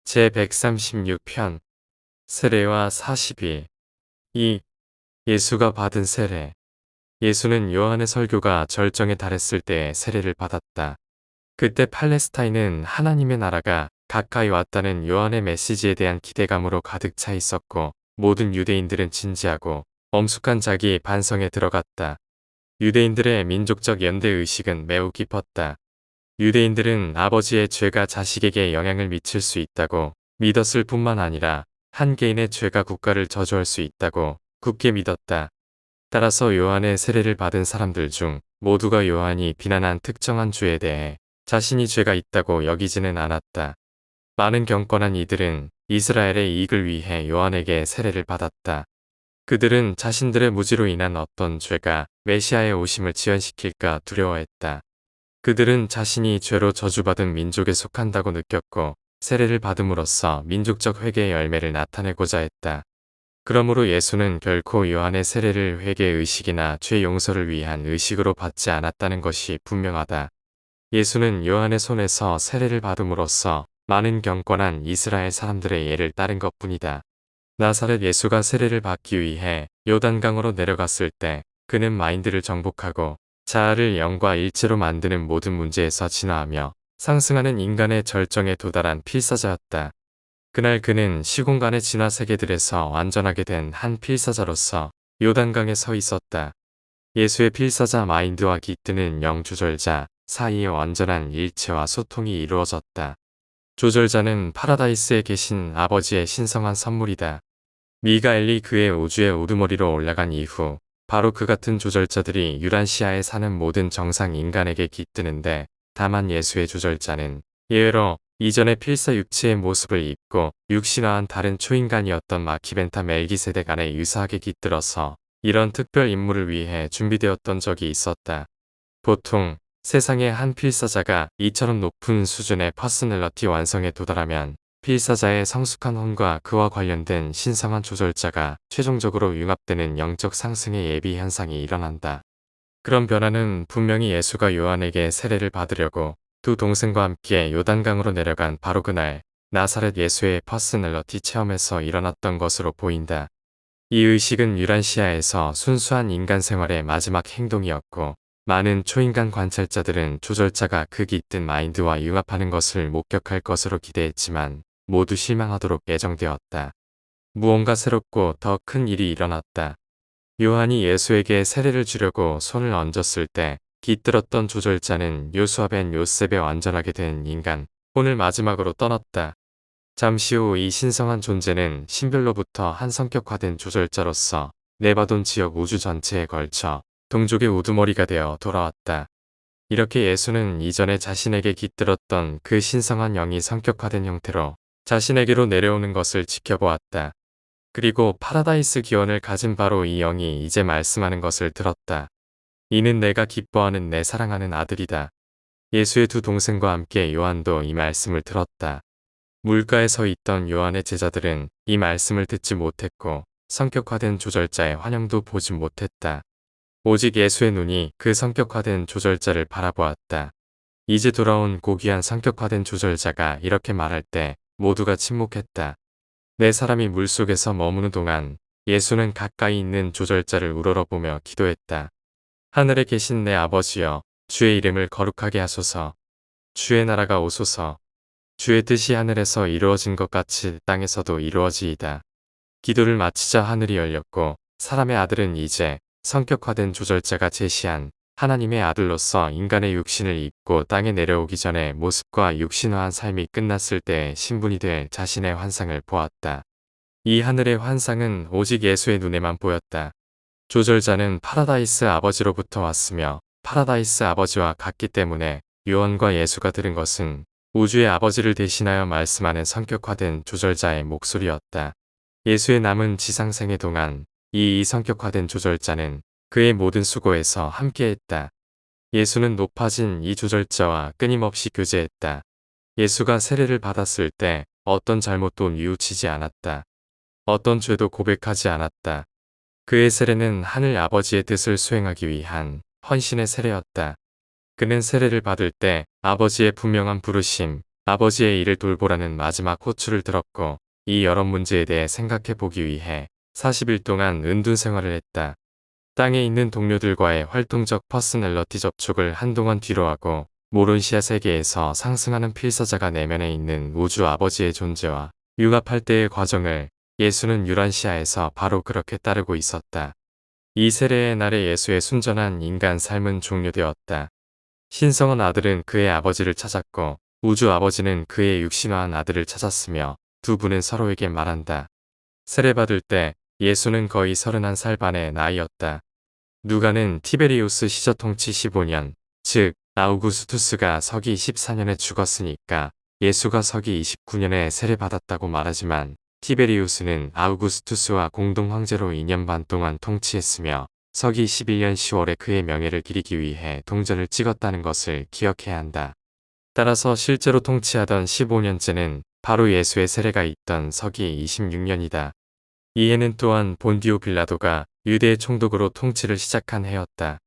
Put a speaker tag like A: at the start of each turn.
A: 제136편 세례와 40일 2. 예수가 받은 세례. 예수는 요한의 설교가 절정에 달했을 때 세례를 받았다. 그때 팔레스타인은 하나님의 나라가 가까이 왔다는 요한의 메시지에 대한 기대감으로 가득 차 있었고, 모든 유대인들은 진지하고 엄숙한 자기 반성에 들어갔다. 유대인들의 민족적 연대 의식은 매우 깊었다. 유대인들은 아버지의 죄가 자식에게 영향을 미칠 수 있다고 믿었을 뿐만 아니라 한 개인의 죄가 국가를 저주할 수 있다고 굳게 믿었다. 따라서 요한의 세례를 받은 사람들 중 모두가 요한이 비난한 특정한 죄에 대해 자신이 죄가 있다고 여기지는 않았다. 많은 경건한 이들은 이스라엘의 이익을 위해 요한에게 세례를 받았다. 그들은 자신들의 무지로 인한 어떤 죄가 메시아의 오심을 지연시킬까 두려워했다. 그들은 자신이 죄로 저주받은 민족에 속한다고 느꼈고, 세례를 받음으로써 민족적 회개의 열매를 나타내고자 했다. 그러므로 예수는 결코 요한의 세례를 회개의 의식이나 죄 용서를 위한 의식으로 받지 않았다는 것이 분명하다. 예수는 요한의 손에서 세례를 받음으로써 많은 경건한 이스라엘 사람들의 예를 따른 것뿐이다. 나사렛 예수가 세례를 받기 위해 요단강으로 내려갔을 때 그는 마인드를 정복하고 자아를 영과 일체로 만드는 모든 문제에서 진화하며 상승하는 인간의 절정에 도달한 필사자였다. 그날 그는 시공간의 진화 세계들에서 완전하게 된 한 필사자로서 요단강에 서 있었다. 예수의 필사자 마인드와 깃드는 영주절자 사이의 완전한 일체와 소통이 이루어졌다. 조절자는 파라다이스에 계신 아버지의 신성한 선물이다. 미가엘이 그의 우주의 우두머리로 올라간 이후 바로 그 같은 조절자들이 유란시아에 사는 모든 정상 인간에게 깃드는데, 다만 예수의 조절자는 예외로 이전의 필사 육체의 모습을 입고 육신화한 다른 초인간이었던 마키벤타 멜기세덱 안에 유사하게 깃들어서 이런 특별 임무를 위해 준비되었던 적이 있었다. 보통 세상의 한 필사자가 이처럼 높은 수준의 퍼스널러티 완성에 도달하면 필사자의 성숙한 혼과 그와 관련된 신성한 조절자가 최종적으로 융합되는 영적 상승의 예비 현상이 일어난다. 그런 변화는 분명히 예수가 요한에게 세례를 받으려고 두 동생과 함께 요단강으로 내려간 바로 그날 나사렛 예수의 퍼스널러티 체험에서 일어났던 것으로 보인다. 이 의식은 유란시아에서 순수한 인간 생활의 마지막 행동이었고, 많은 초인간 관찰자들은 조절자가 그 깃든 마인드와 융합하는 것을 목격할 것으로 기대했지만 모두 실망하도록 예정되었다. 무언가 새롭고 더 큰 일이 일어났다. 요한이 예수에게 세례를 주려고 손을 얹었을 때 깃들었던 조절자는 요수아 벤 요셉에 완전하게 된 인간, 혼을 마지막으로 떠났다. 잠시 후 이 신성한 존재는 신별로부터 한 성격화된 조절자로서 네바돈 지역 우주 전체에 걸쳐 동족의 우두머리가 되어 돌아왔다. 이렇게 예수는 이전에 자신에게 깃들었던 그 신성한 영이 성격화된 형태로 자신에게로 내려오는 것을 지켜보았다. 그리고 파라다이스 기원을 가진 바로 이 영이 이제 말씀하는 것을 들었다. 이는 내가 기뻐하는 내 사랑하는 아들이다. 예수의 두 동생과 함께 요한도 이 말씀을 들었다. 물가에 서 있던 요한의 제자들은 이 말씀을 듣지 못했고 성격화된 조절자의 환영도 보지 못했다. 오직 예수의 눈이 그 성격화된 조절자를 바라보았다. 이제 돌아온 고귀한 성격화된 조절자가 이렇게 말할 때 모두가 침묵했다. 네 사람이 물속에서 머무는 동안 예수는 가까이 있는 조절자를 우러러보며 기도했다. 하늘에 계신 내 아버지여, 주의 이름을 거룩하게 하소서. 주의 나라가 오소서. 주의 뜻이 하늘에서 이루어진 것 같이 땅에서도 이루어지이다. 기도를 마치자 하늘이 열렸고 사람의 아들은 이제 성격화된 조절자가 제시한 하나님의 아들로서 인간의 육신을 입고 땅에 내려오기 전에 모습과 육신화한 삶이 끝났을 때 신분이 될 자신의 환상을 보았다. 이 하늘의 환상은 오직 예수의 눈에만 보였다. 조절자는 파라다이스 아버지로부터 왔으며 파라다이스 아버지와 같기 때문에 요한과 예수가 들은 것은 우주의 아버지를 대신하여 말씀하는 성격화된 조절자의 목소리였다. 예수의 남은 지상생애 동안 이 성격화된 조절자는 그의 모든 수고에서 함께했다. 예수는 높아진 이 조절자와 끊임없이 교제했다. 예수가 세례를 받았을 때 어떤 잘못도 뉘우치지 않았다. 어떤 죄도 고백하지 않았다. 그의 세례는 하늘 아버지의 뜻을 수행하기 위한 헌신의 세례였다. 그는 세례를 받을 때 아버지의 분명한 부르심, 아버지의 일을 돌보라는 마지막 호출을 들었고 이 여러 문제에 대해 생각해 보기 위해 40일 동안 은둔 생활을 했다. 땅에 있는 동료들과의 활동적 퍼스널러티 접촉을 한동안 뒤로하고 모론시아 세계에서 상승하는 필사자가 내면에 있는 우주 아버지의 존재와 융합할 때의 과정을 예수는 유란시아에서 바로 그렇게 따르고 있었다. 이 세례의 날에 예수의 순전한 인간 삶은 종료되었다. 신성한 아들은 그의 아버지를 찾았고 우주 아버지는 그의 육신화한 아들을 찾았으며 두 분은 서로에게 말한다. 세례받을 때 예수는 거의 31살 반의 나이였다. 누가는 티베리우스 시저 통치 15년, 즉 아우구스투스가 서기 14년에 죽었으니까 예수가 서기 29년에 세례받았다고 말하지만 티베리우스는 아우구스투스와 공동 황제로 2년 반 동안 통치했으며 서기 11년 10월에 그의 명예를 기리기 위해 동전을 찍었다는 것을 기억해야 한다. 따라서 실제로 통치하던 15년째는 바로 예수의 세례가 있던 서기 26년이다. 이 해는 또한 본디오 빌라도가 유대의 총독으로 통치를 시작한 해였다.